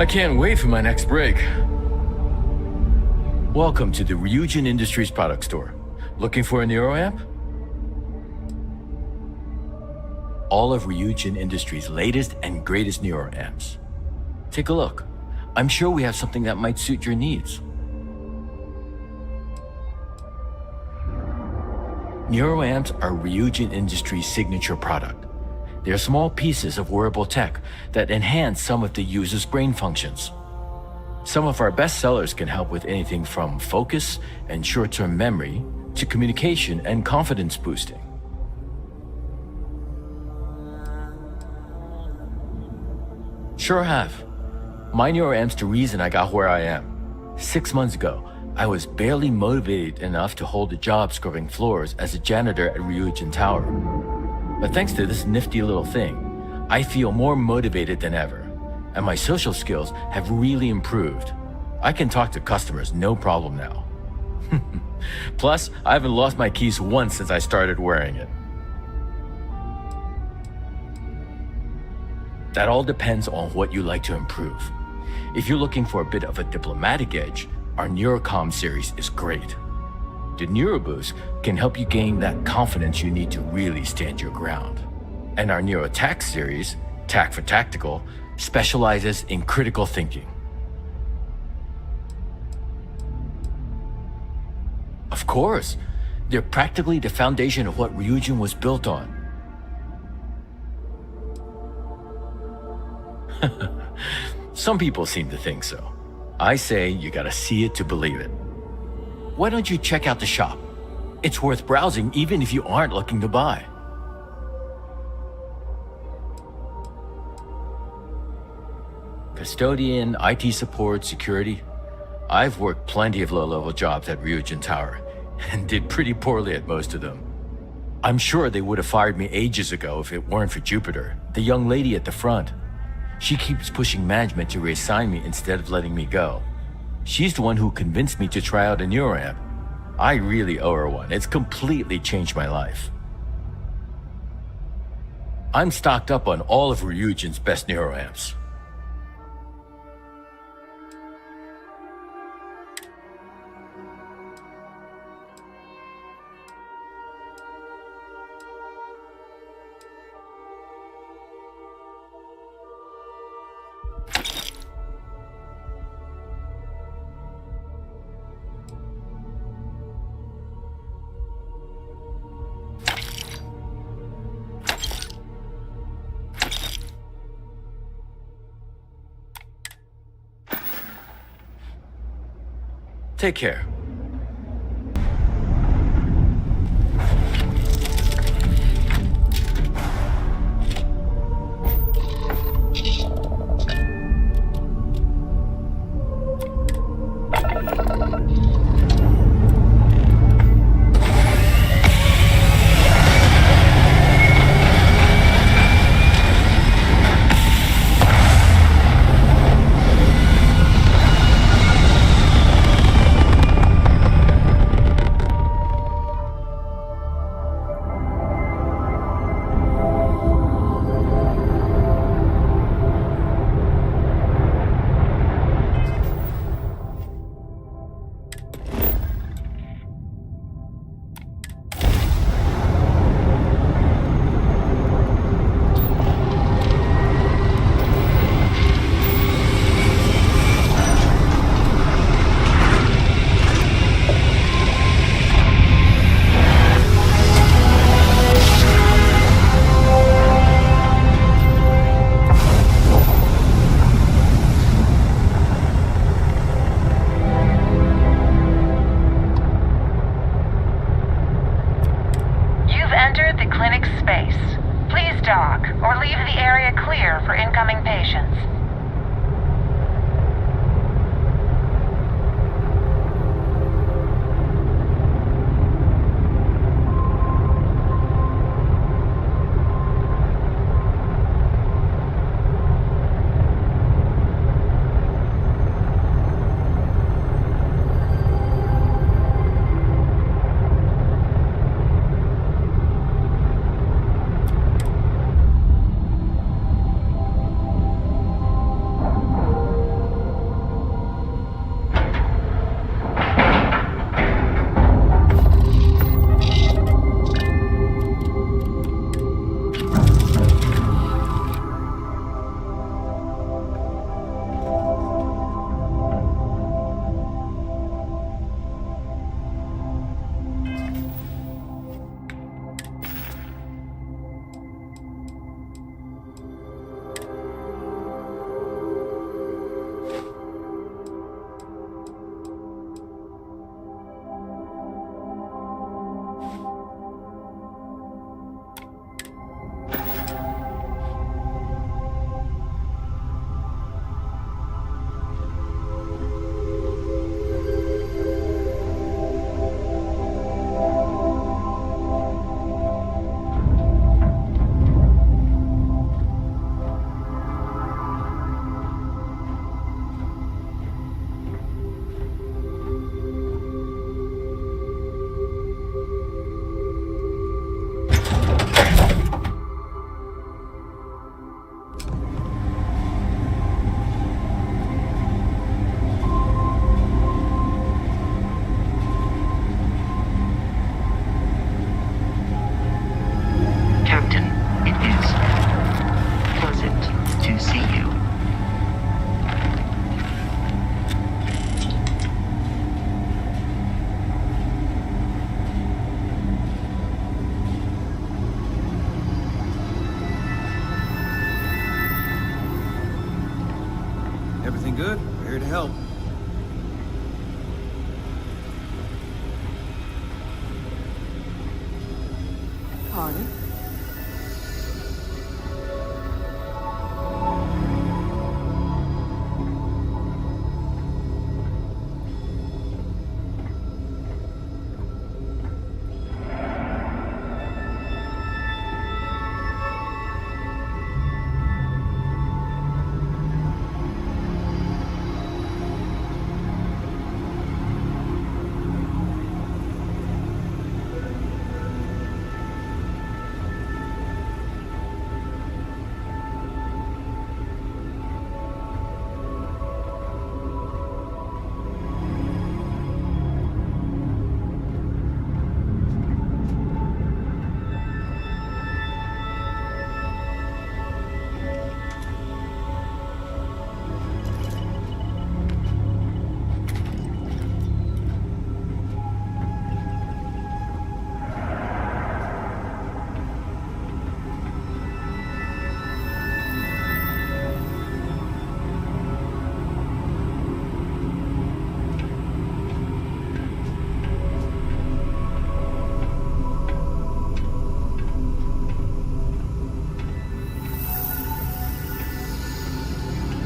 I can't wait for my next break. Welcome to the Ryujin Industries product store. Looking for a Neuro amp? All of Ryujin Industries' latest and greatest Neuro amps. Take a look. I'm sure we have something that might suit your needs. Neuro amps are Ryujin Industries' signature product. They're small pieces of wearable tech that enhance some of the user's brain functions. Some of our best sellers can help with anything from focus and short-term memory to communication and confidence boosting. Sure have. My Neuro amp's the reason I got where I am. 6 months ago, I was barely motivated enough to hold a job scrubbing floors as a janitor at Ryujin Tower. But thanks to this nifty little thing, I feel more motivated than ever, and my social skills have really improved. I can talk to customers no problem now. Plus, I haven't lost my keys once since I started wearing it. That all depends on what you like to improve. If you're looking for a bit of a diplomatic edge, our Neurocom series is great. The NeuroBoost can help you gain that confidence you need to really stand your ground. And our NeuroTac series, Tac for Tactical, specializes in critical thinking. Of course, they're practically the foundation of what Ryujin was built on. Some people seem to think so. I say you gotta see it to believe it. Why don't you check out the shop? It's worth browsing even if you aren't looking to buy. Custodian, IT support, security. I've worked plenty of low-level jobs at Ryujin Tower and did pretty poorly at most of them. I'm sure they would have fired me ages ago if it weren't for Jupiter, the young lady at the front. She keeps pushing management to reassign me instead of letting me go. She's the one who convinced me to try out a Neuro amp. I really owe her one. It's completely changed my life. I'm stocked up on all of Ryujin's best Neuro amps. Take care. good. Here to help. Pardon?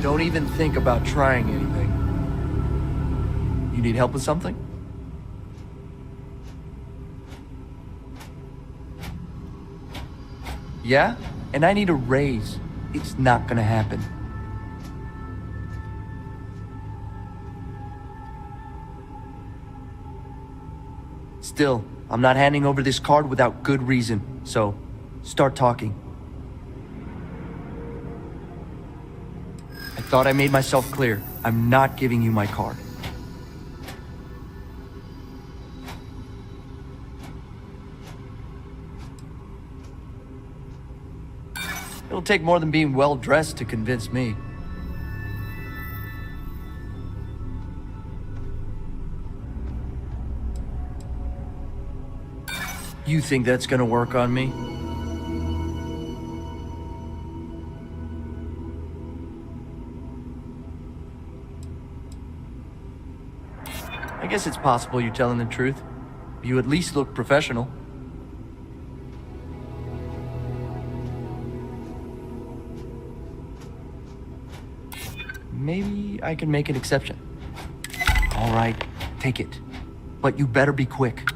Don't even think about trying anything. You need help with something? Yeah? And I need a raise. It's not gonna happen. Still, I'm not handing over this card without good reason, so start talking. I thought I made myself clear. I'm not giving you my card. It'll take more than being well-dressed to convince me. You think that's gonna work on me? I guess it's possible you're telling the truth. You at least look professional. Maybe I can make an exception. All right, take it. But you better be quick.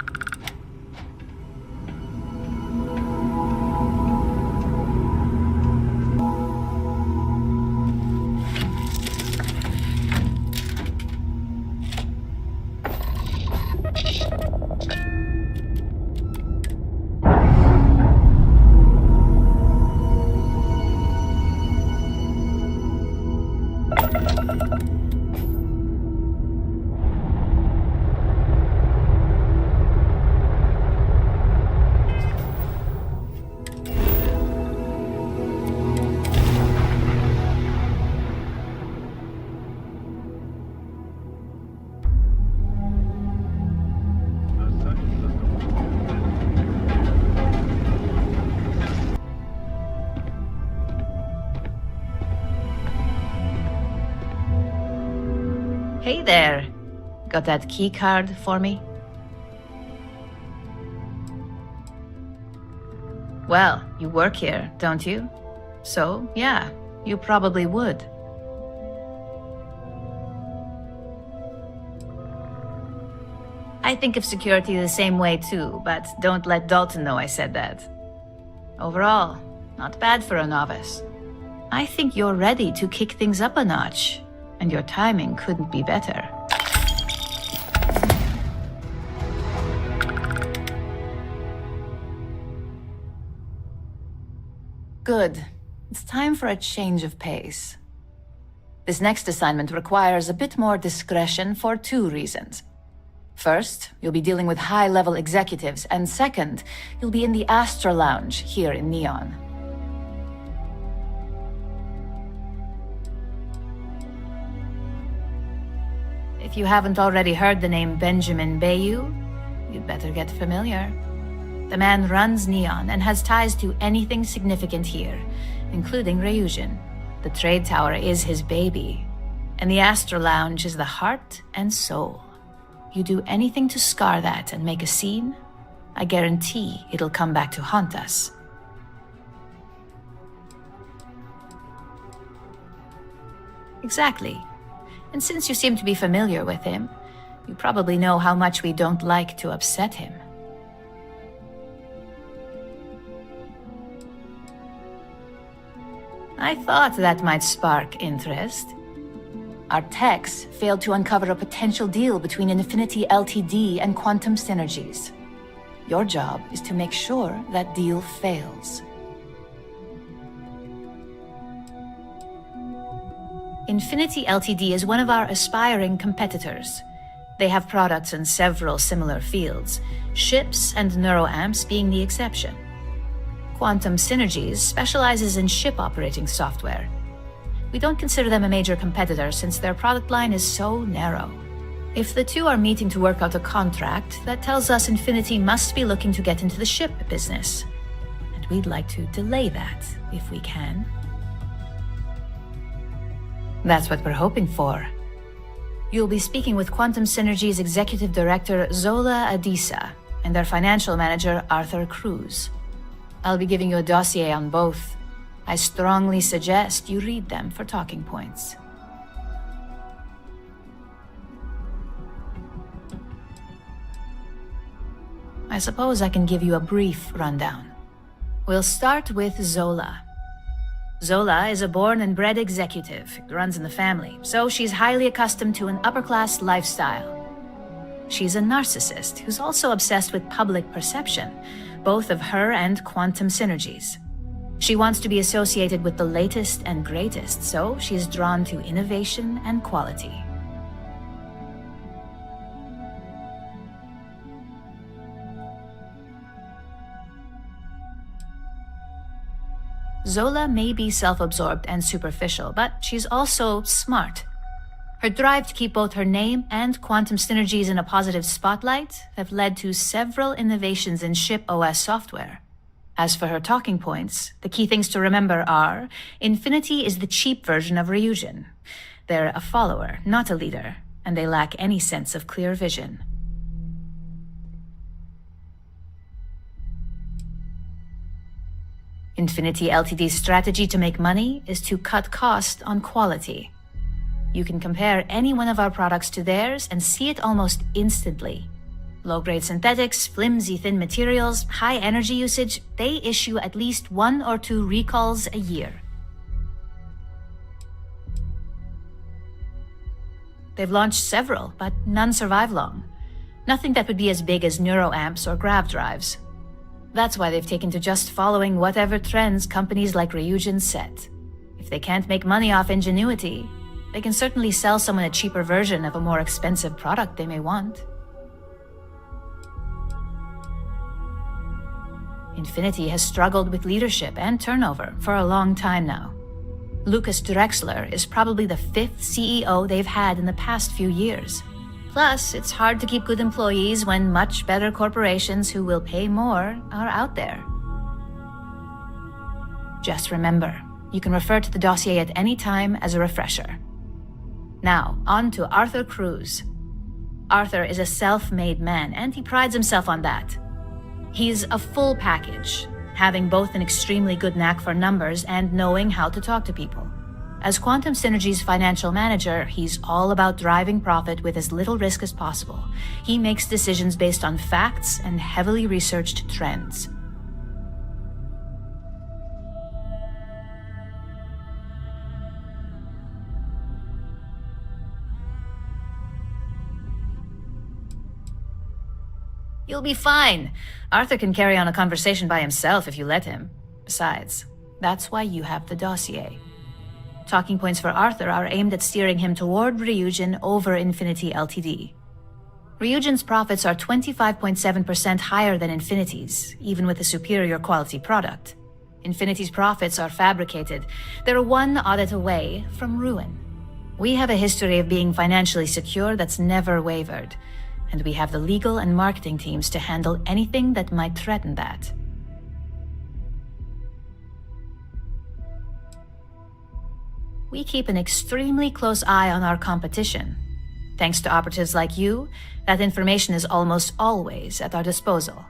Hey there. Got that key card for me? Well, you work here, don't you? So, yeah, you probably would. I think of security the same way too, but don't let Dalton know I said that. Overall, not bad for a novice. I think you're ready to kick things up a notch, and your timing couldn't be better. Good. It's time for a change of pace. This next assignment requires a bit more discretion for two reasons. First, you'll be dealing with high-level executives, and second, you'll be in the Astra Lounge here in Neon. If you haven't already heard the name Benjamin Bayou, you'd better get familiar. The man runs Neon and has ties to anything significant here, including Ryujin. The trade tower is his baby. And the Astro Lounge is the heart and soul. You do anything to scar that and make a scene, I guarantee it'll come back to haunt us. Exactly. And since you seem to be familiar with him, you probably know how much we don't like to upset him. I thought that might spark interest. Our techs failed to uncover a potential deal between Infinity Ltd and Quantum Synergies. Your job is to make sure that deal fails. Infinity Ltd is one of our aspiring competitors. They have products in several similar fields, ships and neuroamps being the exception. Quantum Synergies specializes in ship operating software. We don't consider them a major competitor since their product line is so narrow. If the two are meeting to work out a contract, that tells us Infinity must be looking to get into the ship business. And we'd like to delay that, if we can. That's what we're hoping for. You'll be speaking with Quantum Synergy's Executive Director Zola Adisa and their Financial Manager Arthur Cruz. I'll be giving you a dossier on both. I strongly suggest you read them for talking points. I suppose I can give you a brief rundown. We'll start with Zola. Zola is a born and bred executive. It runs in the family, so she's highly accustomed to an upper-class lifestyle. She's a narcissist who's also obsessed with public perception, both of her and Quantum Synergies. She wants to be associated with the latest and greatest, so she's drawn to innovation and quality. Zola may be self-absorbed and superficial, but she's also smart. Her drive to keep both her name and Quantum Synergies in a positive spotlight have led to several innovations in ship OS software. As for her talking points, the key things to remember are, Infinity is the cheap version of Ryujin. They're a follower, not a leader, and they lack any sense of clear vision. Infinity Ltd's strategy to make money is to cut cost on quality. You can compare any one of our products to theirs and see it almost instantly. Low-grade synthetics, flimsy thin materials, high energy usage, they issue at least 1 or 2 recalls a year. They've launched several, but none survive long. Nothing that would be as big as neuroamps or grav drives. That's why they've taken to just following whatever trends companies like Ryujin set. If they can't make money off ingenuity, they can certainly sell someone a cheaper version of a more expensive product they may want. Infinity has struggled with leadership and turnover for a long time now. Lucas Drexler is probably the 5th CEO they've had in the past few years. Plus, it's hard to keep good employees when much better corporations who will pay more are out there. Just remember, you can refer to the dossier at any time as a refresher. Now, on to Arthur Cruz. Arthur is a self-made man, and he prides himself on that. He's a full package, having both an extremely good knack for numbers and knowing how to talk to people. As Quantum Synergy's financial manager, he's all about driving profit with as little risk as possible. He makes decisions based on facts and heavily researched trends. You'll be fine. Arthur can carry on a conversation by himself if you let him. Besides, that's why you have the dossier. Talking points for Arthur are aimed at steering him toward Ryujin over Infinity Ltd. Ryujin's profits are 25.7% higher than Infinity's, even with a superior quality product. Infinity's profits are fabricated. They're one audit away from ruin. We have a history of being financially secure that's never wavered, and we have the legal and marketing teams to handle anything that might threaten that. we keep an extremely close eye on our competition. Thanks to operatives like you, that information is almost always at our disposal.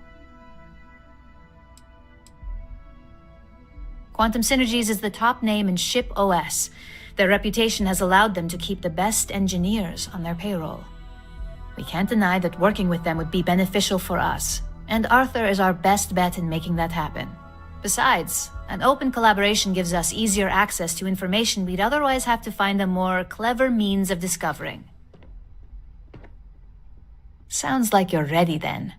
Quantum Synergies is the top name in ship OS. Their reputation has allowed them to keep the best engineers on their payroll. We can't deny that working with them would be beneficial for us, and Arthur is our best bet in making that happen. Besides, an open collaboration gives us easier access to information we'd otherwise have to find a more clever means of discovering. Sounds like you're ready then.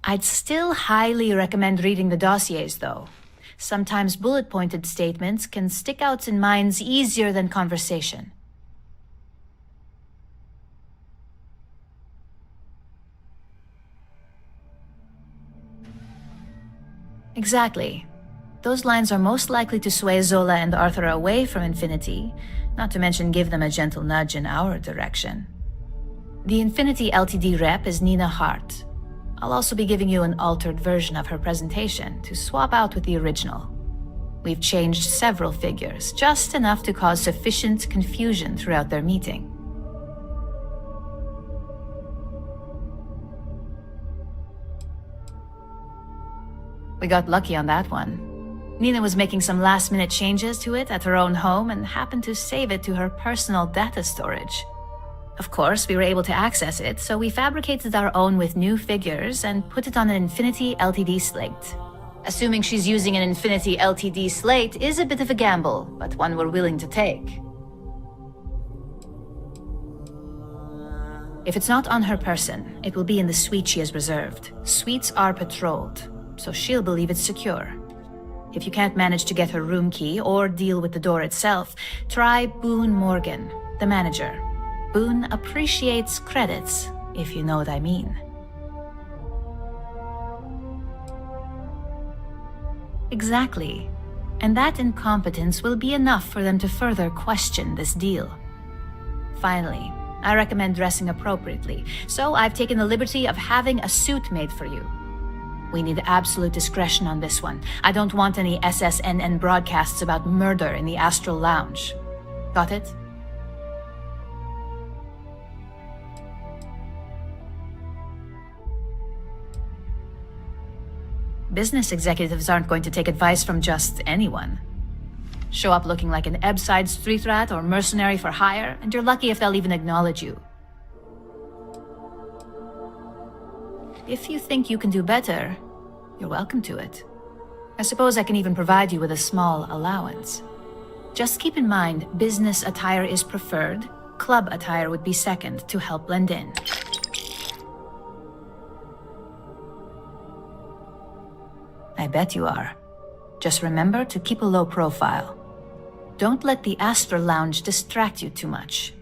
I'd still highly recommend reading the dossiers, though. Sometimes bullet-pointed statements can stick out in minds easier than conversation. Exactly. Those lines are most likely to sway Zola and Arthur away from Infinity, not to mention give them a gentle nudge in our direction. The Infinity Ltd rep is Nina Hart. I'll also be giving you an altered version of her presentation to swap out with the original. We've changed several figures, just enough to cause sufficient confusion throughout their meeting. We got lucky on that one. Nina was making some last-minute changes to it at her own home and happened to save it to her personal data storage. Of course, we were able to access it, so we fabricated our own with new figures and put it on an Infinity Ltd slate. Assuming she's using an Infinity Ltd slate is a bit of a gamble, but one we're willing to take. If it's not on her person, it will be in the suite she has reserved. Suites are patrolled, so she'll believe it's secure. If you can't manage to get her room key or deal with the door itself, try Boone Morgan, the manager. Boone appreciates credits, if you know what I mean. Exactly. And that incompetence will be enough for them to further question this deal. Finally, I recommend dressing appropriately, so I've taken the liberty of having a suit made for you. We need absolute discretion on this one. I don't want any SSNN broadcasts about murder in the Astral Lounge. Got it? Business executives aren't going to take advice from just anyone. Show up looking like an Ebbside street rat or mercenary for hire, and you're lucky if they'll even acknowledge you. If you think you can do better, you're welcome to it. I suppose I can even provide you with a small allowance. Just keep in mind, business attire is preferred. Club attire would be second to help blend in. I bet you are. Just remember to keep a low profile. Don't let the Astral Lounge distract you too much.